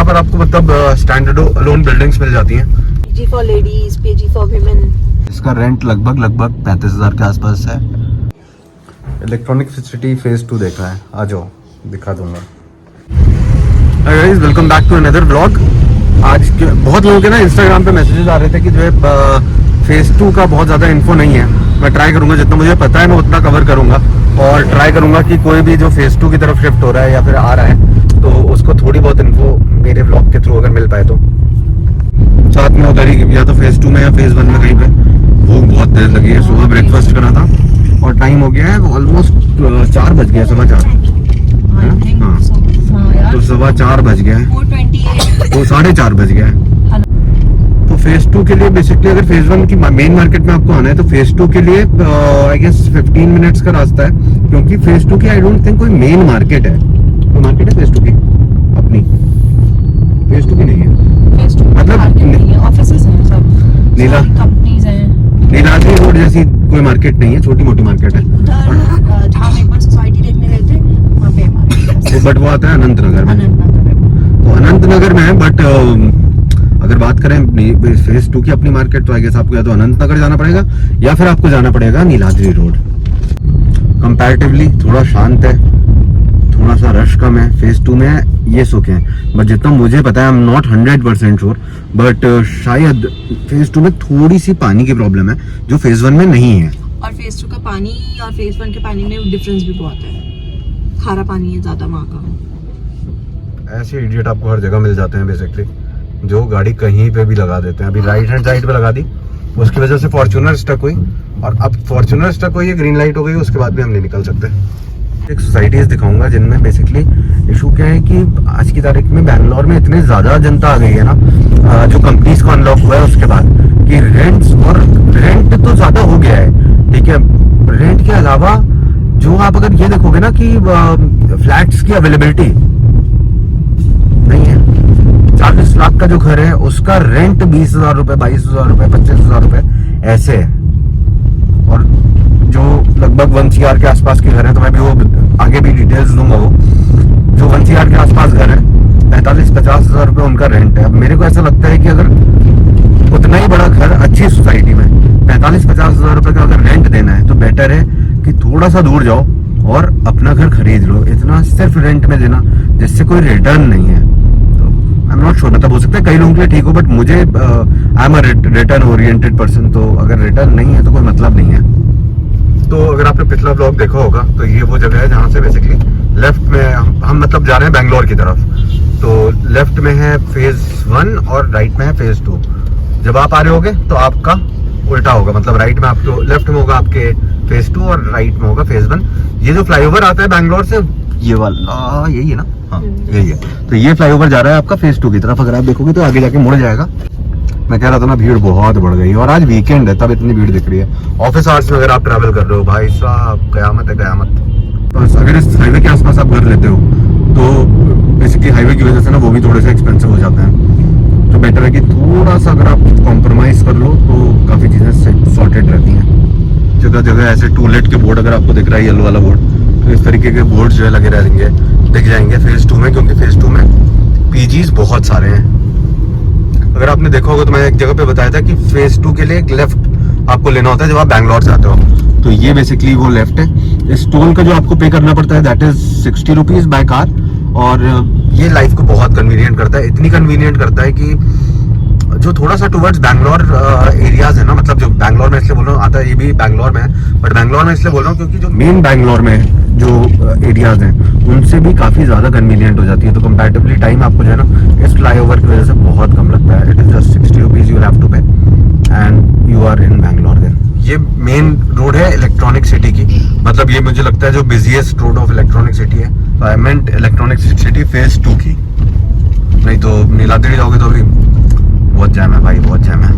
यहाँ पर आपको मतलब स्टैंडर्ड अलोन बिल्डिंग्स मिल जाती हैं। PG for ladies, PG for women. इसका रेंट लगभग 35,000 के आसपास है। इलेक्ट्रॉनिक सिटी फेज 2 देखा है, आ जाओ दिखा दूंगा। Hi guys, welcome back to another vlog. आज बहुत लोगों के ना इंस्टाग्राम पे मैसेजेस आ रहे थे कि जो है फेज 2 का बहुत ज़्यादा इन्फो नहीं है। मैं ट्राई करूंगा, जितना मुझे पता है मैं उतना कवर करूंगा और ट्राई करूंगा कि कोई भी जो फेज 2 की तरफ शिफ्ट हो रहा है या फिर आ रहा है तो उसको थोड़ी बहुत इन्फो मेरे व्लॉग के थ्रू अगर मिल पाए तो। साथ में उधर ही या तो फेज 2 में या फेज 1 में कहीं पे। भूख बहुत देर लगी है, सुबह ब्रेकफास्ट करा था और टाइम हो गया है ऑलमोस्ट 4 बज गया, 4:15। हाँ तो 4:15 बज गया है, तो 4:30 बज गया है। तो फेज 2 के लिए बेसिकली अगर फेज 1 की मेन मार्केट में आपको आना है तो फेज 2 के लिए आई गेस 15 मिनट्स का रास्ता है, क्योंकि फेज 2 की आई डोंट थिंक कोई मेन मार्केट है। कोई मार्केट है फेज 2 की अपनी? फेज 2 की नहीं है, मतलब ऑफिसेस हैं सब, नीला कंपनीज हैं। नीलाद्री रोड जैसी कोई मार्केट नहीं है, छोटी मोटी मार्केट है। जहाँ हम एक बार सोसाइटी देखने गए थे वहाँ पे बट वो आता है अनंत नगर में, तो अनंत नगर में है। बट अगर बात करें फेज 2 की अपनी मार्केट तो आई गेस आपको या तो अनंत नगर जाना पड़ेगा या फिर आपको जाना पड़ेगा नीलाद्री रोड। कंपैरेटिवली थोड़ा शांत है, थोड़ा सा रश कम है। फेज 2 में ये सुख है, बट जितना मुझे पता है I am not 100% sure, but शायद फेज 2 में थोड़ी सी पानी की प्रॉब्लम है जो फेज 1 में नहीं है। और फेज 2 का पानी और फेज 1 के पानी में डिफरेंस भी बहुत है। खारा पानी है ज्यादा वहाँ का। ऐसे इडियट आपको हर जगह मिल जाते हैं बेसिकली, जो गाड़ी कहीं पे भी लगा देते हैं। अभी राइट हैंड साइड पे लगा दी, उसकी वजह से फॉर्च्यूनर स्टक हुई और अब फॉर्च्यूनर स्टक हुई है, ग्रीन लाइट हो गई, उसके बाद भी हम नहीं निकल सकते। एक सोसाइटीज दिखाऊंगा जिनमें बेसिकली इशू क्या है कि आज की तारीख में बैंगलोर में इतनी ज्यादा जनता आ गई है ना, जो कंपनीज को अनलॉक हुआ है उसके बाद, कि रेंट तो ज्यादा हो गया है, ठीक है। रेंट के अलावा जो आप अगर ये देखोगे ना कि फ्लैट्स की अवेलेबिलिटी नहीं है। 40 लाख का जो घर है उसका रेंट 20,000 रुपए, 22,000 रुपए, 25,000 रुपए ऐसे है। और जो लगभग 1 CR के आसपास के घर है, तो मैं भी वो आगे भी डिटेल्स दूंगा। वो जो 1 CR के आसपास घर है 45-50 हजार रुपए उनका रेंट है। अब मेरे को ऐसा लगता है कि अगर उतना ही बड़ा घर अच्छी सोसाइटी में 45-50 हजार रुपए का अगर रेंट देना है तो बेटर है कि थोड़ा सा दूर जाओ और अपना घर खरीद लो। इतना सिर्फ रेंट में देना जिससे कोई रिटर्न नहीं है, तो आई एम नॉट श्योर। मतलब हो सकता है कई लोगों के लिए ठीक हो, बट मुझे I am a return oriented person, तो अगर रिटर्न नहीं है तो कोई मतलब नहीं है। तो अगर आपने पिछला ब्लॉग देखा होगा तो ये वो जगह है जहाँ से बेसिकली लेफ्ट में हम मतलब जा रहे हैं बैंगलोर की तरफ। तो लेफ्ट में है फेज 1 और राइट में है फेज 2। जब आप आ रहे होगे तो आपका उल्टा होगा, मतलब राइट में आपको, लेफ्ट में होगा आपके फेज 2 और राइट में होगा फेज 1। ये जो फ्लाईओवर आता है बैंगलोर से, ये वाला यही है ना? हाँ यही है। तो ये फ्लाईओवर जा रहा है आपका फेज 2 की तरफ। अगर आप देखोगे तो आगे जाके मुड़ जाएगा। मैं कह रहा था ना, भीड़ बहुत बढ़ गई और आज वीकेंड है तब इतनी भीड़ दिख रही है। ऑफिस आवर्स में अगर आप ट्रैवल कर रहे हो, भाई साहब कयामत है कयामत। बस अगर इस हाईवे के आसपास आप घर लेते हो तो बेसिकली हाईवे की वजह से ना वो भी थोड़े से एक्सपेंसिव हो जाते हैं। तो बेटर है कि थोड़ा सा अगर आप कॉम्प्रोमाइज कर लो तो काफी चीजें सॉर्टेड रहती हैं। जगह जगह ऐसे टू लेट के बोर्ड अगर आपको दिख रहा है, येलो वाला बोर्ड, तो इस तरीके के बोर्ड जो है लगे रहेंगे, दिख जाएंगे फेज 2 में, क्योंकि फेज 2 में पीजीज बहुत सारे हैं। अगर आपने देखा होगा तो मैं एक जगह पे बताया था कि फेज 2 के लिए एक लेफ्ट आपको लेना होता है जब आप बैंगलोर से आते हो। तो ये बेसिकली वो लेफ्ट है। इस टोल का जो आपको पे करना पड़ता है that is 60 rupees by car, और ये लाइफ को बहुत कन्वीनियंट करता है। इतनी कन्वीनियंट करता है कि जो थोड़ा सा टुवर्ड्स बैंगलोर एरियाज है ना, मतलब जो बैंगलोर में इसलिए बोल रहा हूँ, आता है ये भी बैंगलोर में है, बट बैंगलोर में इसलिए बोल रहा हूँ क्योंकि जो मेन बैंगलोर में जो एरियाज हैं उनसे भी काफी ज्यादा कन्वीनियंट हो जाती है। तो कंपैरेटिवली टाइम आपको जो है ना इस फ्लाईओवर की वजह से बहुत कम लगता है। It is just 60 rupees you have to pay and you are in Bangalore then. ये मेन रोड है इलेक्ट्रॉनिक सिटी की, मतलब ये मुझे लगता है जो busiest road of electronic city है। तो I meant electronic city phase 2 की, नहीं तो नीलाद्री जाओगे तो भी बहुत जैम है भाई, बहुत जैम है।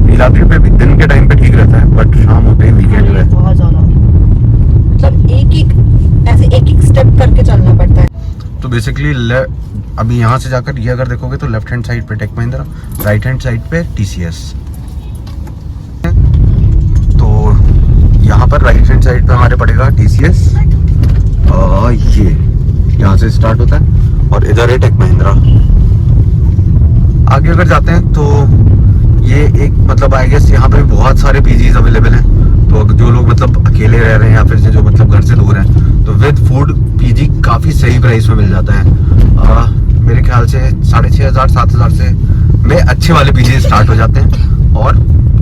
नीलाद्री पे भी दिन के टाइम पे ठीक रहता है, बट शाम होते ही वीकेंड में बहुत ज्यादा, मतलब एक एक स्टेप करके चलना पड़ता है। तो बेसिकली अभी यहाँ से जाकर ये अगर देखोगे तो लेफ्ट हैंड साइड पे Tech Mahindra, right hand side पे TCS। तो यहाँ पर राइट हैंड साइड पे हमारे पड़ेगा TCS, ये यहाँ से स्टार्ट होता है, और इधर है टेक महिंद्रा। अगर जाते हैं तो ये एक मतलब आई गेस यहाँ पे बहुत सारे पीजीज अवेलेबल हैं। तो जो लोग मतलब अकेले रह रहे हैं या फिर जो मतलब घर से दूर हैं, तो विद फूड पीजी काफ़ी सही प्राइस में मिल जाता है। मेरे ख्याल से 6,500 7,000 से में अच्छे वाले पीजी स्टार्ट हो जाते हैं। और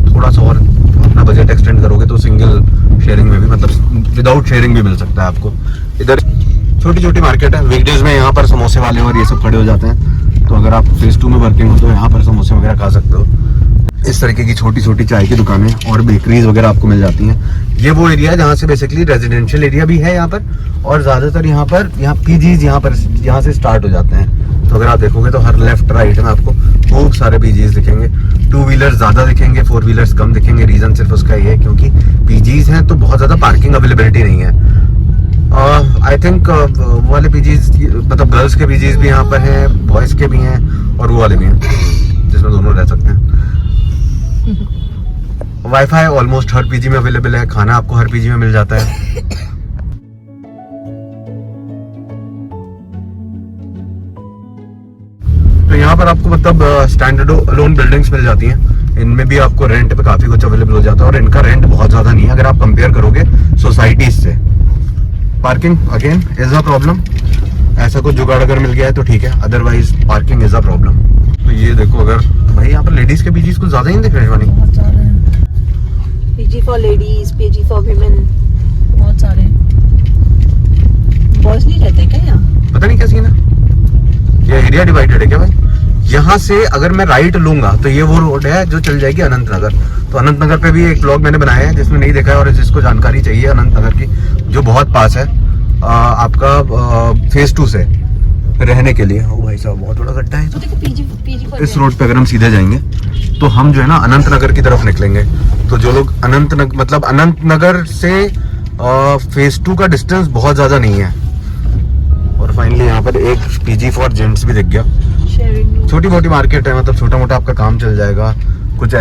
थोड़ा सा और अपना बजट एक्सटेंड करोगे तो सिंगल शेयरिंग में भी मतलब विदाउट शेयरिंग भी मिल सकता है आपको। इधर छोटी छोटी मार्केट है, वीकडेज में यहाँ पर समोसे वाले और ये सब खड़े हो जाते हैं। तो अगर आप फेज 2 में वर्किंग हो तो यहाँ पर समोसे वगैरह खा सकते हो। इस तरीके की छोटी छोटी चाय की दुकानें और बेकरीज वगैरह आपको मिल जाती हैं। ये वो एरिया है जहाँ से बेसिकली रेजिडेंशियल एरिया भी है यहाँ पर, और ज्यादातर यहाँ पीजीज यहाँ से स्टार्ट हो जाते हैं। तो अगर आप देखोगे तो हर लेफ्ट राइट में आपको खूब सारे पीजीज दिखेंगे। 2 व्हीलर ज्यादा दिखेंगे, 4 व्हीलर्स कम दिखेंगे। रीजन सिर्फ उसका ये है क्योंकि पीजीज हैं तो बहुत ज्यादा पार्किंग अवेलेबिलिटी नहीं है। आई थिंक वो वाले पीजीज मतलब गर्ल्स के पीजीज भी यहाँ पर हैं, बॉयज के भी हैं और वो वाले भी हैं जिसमें दोनों रह सकते हैं। वाईफाई ऑलमोस्ट हर पीजी में अवेलेबल है, खाना आपको हर पीजी में मिल जाता है। तो यहाँ पर आपको मतलब स्टैंडर्ड अलोन बिल्डिंग्स मिल जाती हैं। इनमें भी आपको रेंट पे काफी कुछ अवेलेबल हो जाता है और इनका रेंट बहुत ज्यादा नहीं है अगर आप कंपेयर करोगे सोसाइटीज से। Parking again is a problem. ऐसा कुछ जुगाड़ अगर मिल गया है तो ठीक है, otherwise parking is a problem. तो ये देखो, अगर भाई यहाँ पर लेडीज के पीजीज कुछ ज्यादा ही नहीं दिख रहे शिवानी। बहुत सारे PG for ladies, PG for women, बहुत सारे। बॉयज नहीं रहते क्या यहाँ? पता नहीं क्या सीन है, ये एरिया डिवाइडेड है क्या भाई? यहाँ से अगर मैं राइट लूंगा तो ये वो रोड है जो चल जाएगी अनंत नगर। तो अनंत नगर पे भी एक ब्लॉग मैंने बनाया है जिसमें नहीं देखा है और जिसको जानकारी चाहिए अनंत नगर की, जो बहुत पास है आपका फेज 2 से रहने के लिए। ओ भाई साहब बहुत बड़ा गड्ढा है। तो देखो पीजी इस रोड पे अगर हम सीधे जाएंगे तो हम जो है ना अनंत नगर की तरफ निकलेंगे। तो जो लोग अनंत नगर से फेज 2 का डिस्टेंस बहुत ज्यादा नहीं है। और फाइनली यहाँ पर एक पीजी फॉर जेंट्स भी दिख गया। छोटी मोटी मार्केट है, मतलब छोटा मोटा आपका काम चल जाएगा। कुछ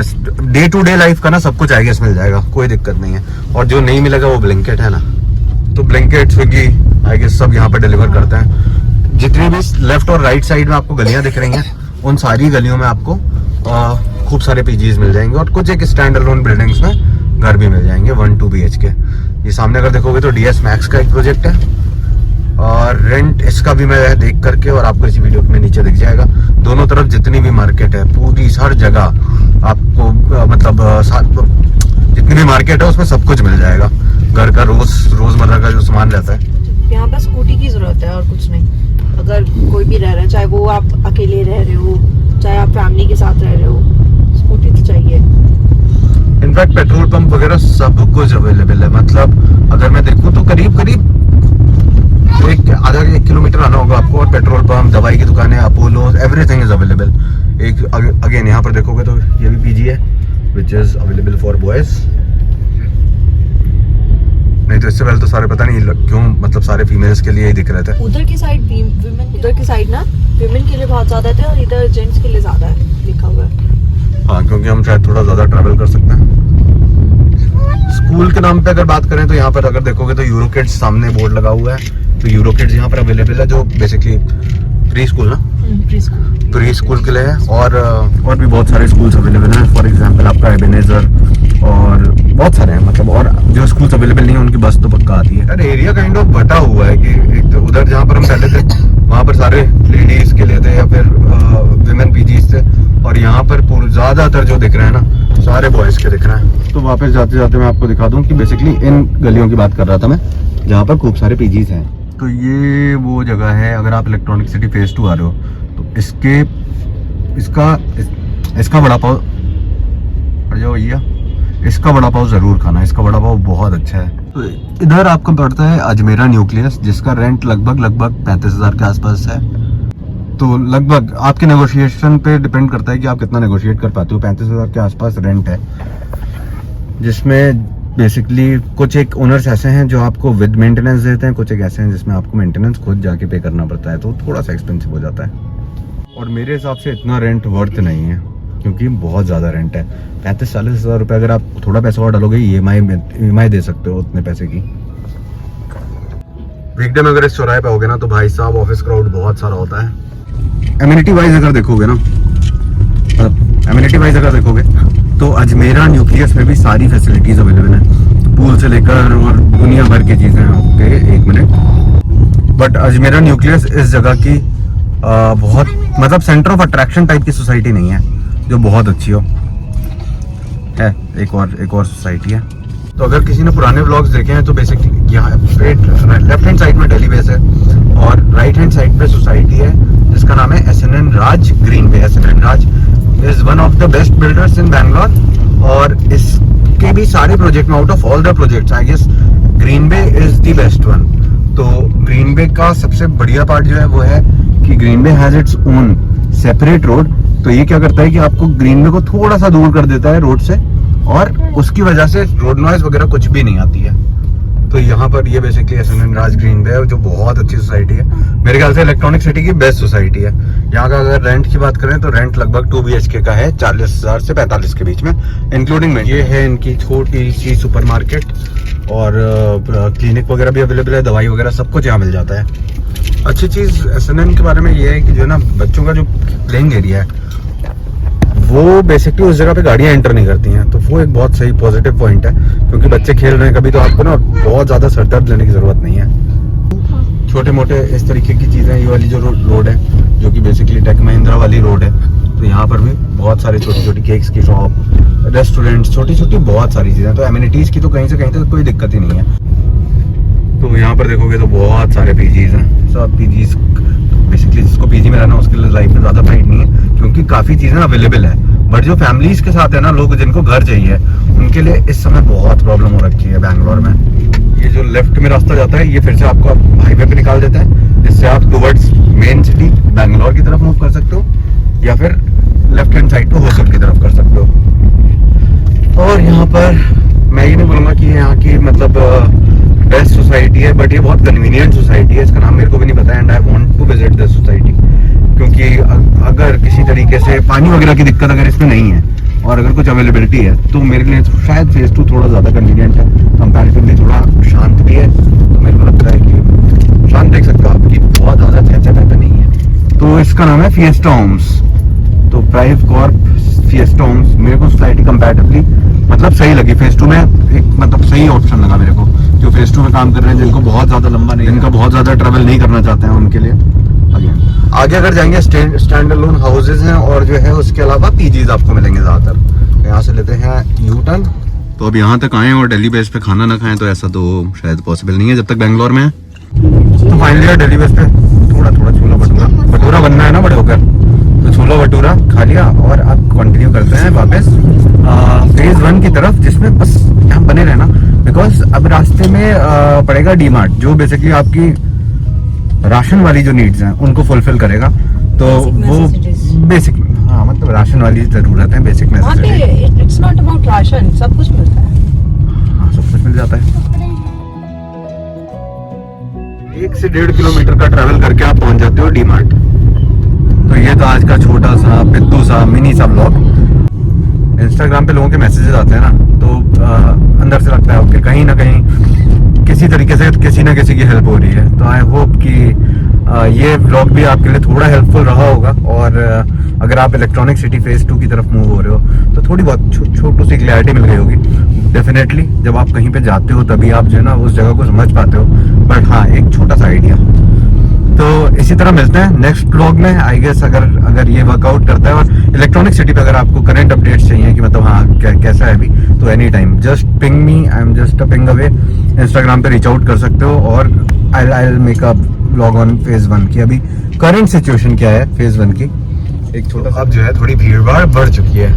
डे टू डे लाइफ का ना सब कुछ आई गेस मिल जाएगा, कोई दिक्कत नहीं है। और जो नहीं मिलेगा वो ब्लिंकिट है ना, तो ब्लिंकिट स्विगी आई गेस सब यहाँ पर डिलीवर करते हैं। जितनी भी लेफ्ट और राइट साइड में आपको गलियां दिख रही हैं उन सारी गलियों में आपको खूब सारे पीजीज मिल जाएंगे और कुछ एक स्टैंड अलोन बिल्डिंग्स में घर भी मिल जाएंगे 1-2 BHK। ये सामने अगर देखोगे तो DS Max का एक प्रोजेक्ट है और रेंट इसका भी मैं देख करके और आपको इसी वीडियो में नीचे दिख जाएगा। दोनों तरफ जितनी भी मार्केट है पूरी हर जगह आपको मतलब जितनी भी मार्केट है उसमें सब कुछ मिल जाएगा। घर का रोजमर्रा का जो सामान रहता है। यहाँ पर स्कूटी की जरूरत है और कुछ नहीं। अगर कोई भी रह रहा है, चाहे वो आप अकेले रह रहे हो चाहे आप फैमिली के साथ रह रहे हो, स्कूटी तो चाहिए। इनफैक्ट पेट्रोल पंप वगैरह सब कुछ अवेलेबल है। मतलब अगर मैं देखूं तो करीब आधा 1 किलोमीटर आना होगा आपको और पेट्रोल पंप, दवाई की दुकानें, अपोलो, एवरीथिंग इज अवेलेबल। एक अगेन यहाँ पर देखोगे तो ये भी पीजी है which is available for boys. नहीं तो इससे पहले तो सारे पता नहीं क्यों मतलब सारे फीमेल्स के लिए ही दिख रहे थे। उधर की साइड ना विमेन के लिए बहुत ज्यादा थे और इधर जेंट्स के लिए ज्यादा है लिखा हुआ है। हाँ, क्योंकि हम शायद थोड़ा ज्यादा ट्रैवल कर सकते हैं। स्कूल के नाम पे अगर बात करें तो यहाँ पर अगर देखोगे तो यूरो किड्स सामने बोर्ड लगा हुआ है। तो यूरो किड्स यहाँ पर अवेलेबल है जो बेसिकली प्री स्कूल ना प्री स्कूल के लिए है। और भी बहुत सारे स्कूल्स अवेलेबल हैं। फॉर एग्जांपल आपका एबेनेजर और बहुत सारे हैं मतलब। और जो स्कूल्स अवेलेबल नहीं है उनकी बस तो पक्का आती है। यार एरिया काइंड ऑफ बटा हुआ है कि एक तो उधर जहाँ पर हम पहले थे वहाँ पर सारे लेडीज के लिए थे या फिर विमेन पीजीज थे और यहाँ पर ज्यादातर जो दिख रहे हैं ना सारे बॉयज के दिख रहे हैं। तो वापस जाते जाते मैं आपको दिखा दूं कि बेसिकली इन गलियों की बात कर रहा था मैं जहाँ पर खूब सारे पीजीज हैं। तो ये वो जगह है अगर आप इलेक्ट्रॉनिक सिटी फेज 2 आ रहे हो तो इसका वड़ा पाव भैया, इसका वड़ा पाव जरूर खाना। इसका वड़ा पाव बहुत अच्छा है। तो इधर आपको पड़ता है अजमेरा न्यूक्लियस जिसका रेंट लगभग 35,000 के आसपास है। तो लगभग आपके नेगोशिएशन पे डिपेंड करता है कि आप कितना नेगोशिएट कर पाते हो। 35,000 के आसपास रेंट है जिसमें बेसिकली कुछ एक ओनर्स ऐसे हैं जो आपको विद मेंटेनेंस देते हैं, कुछ एक ऐसे हैं जिसमें आपको मेंटेनेंस खुद जाके पे करना पड़ता है। तो थोड़ा सा एक्सपेंसिव हो जाता है और मेरे हिसाब से इतना रेंट वर्थ नहीं है क्योंकि बहुत ज़्यादा रेंट है। 35-40 हज़ार रुपये अगर आप थोड़ा पैसा और डालोगे EMI दे सकते हो उतने पैसे की। वीकडे में अगर इस चौराहे पे होगे ना तो भाई साहब ऑफिस क्राउड बहुत सारा होता है। एमिनिटी वाइज अगर देखोगे ना एमिनिटी वाइज अगर देखोगे तो अजमेरा न्यूक्लियस में भी सारी फैसिलिटीज अवेलेबल है, पूल से लेकर और दुनिया भर की चीजें हैं। ओके, एक मिनट। बट अजमेरा न्यूक्लियस इस जगह की बहुत मतलब सेंटर ऑफ अट्रैक्शन टाइप की सोसाइटी नहीं है जो बहुत अच्छी हो। है एक और सोसाइटी है। तो अगर किसी ने पुराने व्लॉग्स देखे हैं तो बेसिकली यहाँ लेफ्ट हैंड साइड में डेली बेस है और राइट हैंड साइड पे सोसाइटी है जिसका नाम है SNN Raj Green Bay. SNN Raj is one of the best builders in Bangalore और इसके भी सारे प्रोजेक्ट में out of all the projects I guess Green Bay is the best one. तो ग्रीन बे का सबसे बढ़िया पार्ट जो है वो है कि Green Bay has its own separate road. तो ये क्या करता है कि आपको ग्रीन बे को थोड़ा सा दूर कर देता है रोड से और उसकी वजह से रोड नॉइज वगैरह कुछ भी नहीं आती है। तो यहाँ पर ये बेसिकली SNN राज ग्रीन बे है जो बहुत अच्छी सोसाइटी है। मेरे ख्याल से इलेक्ट्रॉनिक सिटी की बेस्ट सोसाइटी है। यहाँ का अगर रेंट की बात करें तो रेंट लगभग 2 BHK का है, 40,000 से 45 के बीच में इंक्लूडिंग में। ये है इनकी छोटी सी सुपरमार्केट और क्लिनिक वगैरह भी अवेलेबल है, दवाई वगैरह सब कुछ यहाँ मिल जाता है। अच्छी चीज SNN के बारे में ये है कि जो है ना बच्चों का जो प्लेइंग एरिया है वो बेसिकली उस जगह पे गाड़ियां एंटर नहीं करती हैं। तो वो एक बहुत सही पॉजिटिव पॉइंट है क्योंकि बच्चे खेल रहे हैं कभी तो आपको ना बहुत ज्यादा सरदर्द लेने की जरूरत नहीं है। छोटे मोटे इस तरीके की चीजें, ये वाली जो रोड है जो कि बेसिकली टेक महिंद्रा वाली रोड है, तो यहाँ पर भी बहुत सारे छोटी छोटी केक्स की शॉप, रेस्टोरेंट्स, छोटी छोटी बहुत सारी चीजें। तो एमिनिटीज की तो कहीं से कहीं तक कोई दिक्कत ही नहीं है। तो यहाँ पर देखोगे तो बहुत सारे पीजीज हैं। सब पीजीज बेसिकली जिसको पीजी में रहना उसके लिए लाइफ में ज्यादा फाइट नहीं है क्योंकि काफी चीजें अवेलेबल है। बट जो फैमिलीज के साथ है ना, लोग जिनको घर चाहिए उनके लिए इस समय बहुत प्रॉब्लम हो रखी है बैंगलोर में। ये जो लेफ्ट में रास्ता जाता है ये फिर से आपको हाईवे पे निकाल देता है जिससे आप टुवर्ड्स मेन सिटी बैंगलोर की तरफ मूव कर सकते हो या फिर लेफ्ट हैंड साइड पे होसर की तरफ कर सकते हो। और यहाँ पर मैं ये नहीं बोलूंगा कि यहाँ की मतलब बेस्ट सोसाइटी है बट ये बहुत कन्वीनियंट सोसाइटी है। इसका नाम मेरे को भी नहीं पता and I want to visit this society क्योंकि अगर किसी तरीके से पानी वगैरह की दिक्कत अगर इसमें नहीं है और अगर कुछ अवेलेबिलिटी है तो मेरे लिए शायद फेज 2 थोड़ा ज्यादा कन्वीनियंट है, कंपैरेटिवली थोड़ा शांत भी है। तो मेरे को लगता है कि शांत देख सकते हो आपकी बहुत ज्यादा चहचहाहट नहीं है। तो इसका नाम है फिएस्टा होम्स। तो प्राइव कॉर्प फिएस्टा होम्स मेरे को सोसाइटी कंपैरेटिवली मतलब सही लगी। फेज 2 में एक मतलब सही ऑप्शन लगा मेरे को। जो फेज 2 में काम कर रहे हैं जिनको बहुत ज्यादा लंबा नहीं, जिनका बहुत ज्यादा ट्रेवल नहीं करना चाहते हैं उनके लिए आगे अगर जाएंगे स्टैंड अलोन हाउसेज हैं और जो है उसके अलावा पीजीज आपको मिलेंगे ज्यादातर। यहाँ से लेते हैं यू टर्न। तो अब यहाँ तक आए और दिल्ली बेस पे खाना ना खाएं तो ऐसा तो शायद पॉसिबल नहीं है जब तक बैंगलोर में है। तो फाइनली दिल्ली बेस पे थोड़ा छोला भटूरा बनना है ना बड़े होकर, तो छोला भटूरा खा लिया और अब कंटिन्यू करते हैं वापस फेज 1 की तरफ जिसमें बस यहाँ बने रहना बिकॉज अब रास्ते में पड़ेगा डीमार्ट जो बेसिकली आपकी राशन वाली जो नीड्स हैं उनको फुलफिल करेगा। तो वो बेसिक हाँ मतलब राशन वाली जरूरत है, basic necessity. It's not about ration, सब कुछ मिलता है। हाँ सब कुछ मिल जाता है। 1 से 1.5 किलोमीटर का ट्रैवल करके आप पहुंच जाते हो डीमार्ट। तो ये तो आज का छोटा सा पिद्दू सा मिनी सा ब्लॉग। इंस्टाग्राम पे लोगों के मैसेजेस आते हैं ना तो अंदर से लगता है कि कहीं ना कहीं किसी तरीके से किसी ना किसी की हेल्प हो रही है। तो आई होप कि ये व्लॉग भी आपके लिए थोड़ा हेल्पफुल रहा होगा। और अगर आप इलेक्ट्रॉनिक सिटी फेज 2 की तरफ मूव हो रहे हो तो थोड़ी बहुत छोटी सी क्लैरिटी मिल गई होगी। डेफिनेटली जब आप कहीं पे जाते हो तभी आप जो है ना उस जगह को समझ पाते हो। बट हाँ एक छोटा सा आइडिया। तो इसी तरह मिलते हैं नेक्स्ट व्लॉग में आई गेस। अगर ये वर्कआउट करता है और इलेक्ट्रॉनिक सिटी पे अगर आपको करंट अपडेट्स चाहिए कि मतलब हाँ कैसा है अभी, तो any time just ping me, I am just a ping away. Instagram पे रीच आउट कर सकते हो और I make a vlog on phase 1 की अभी करंट सिचुएशन क्या है फेज 1 की। एक छोटा अब जो है थोड़ी भीड़ भाड़ बढ़ चुकी है।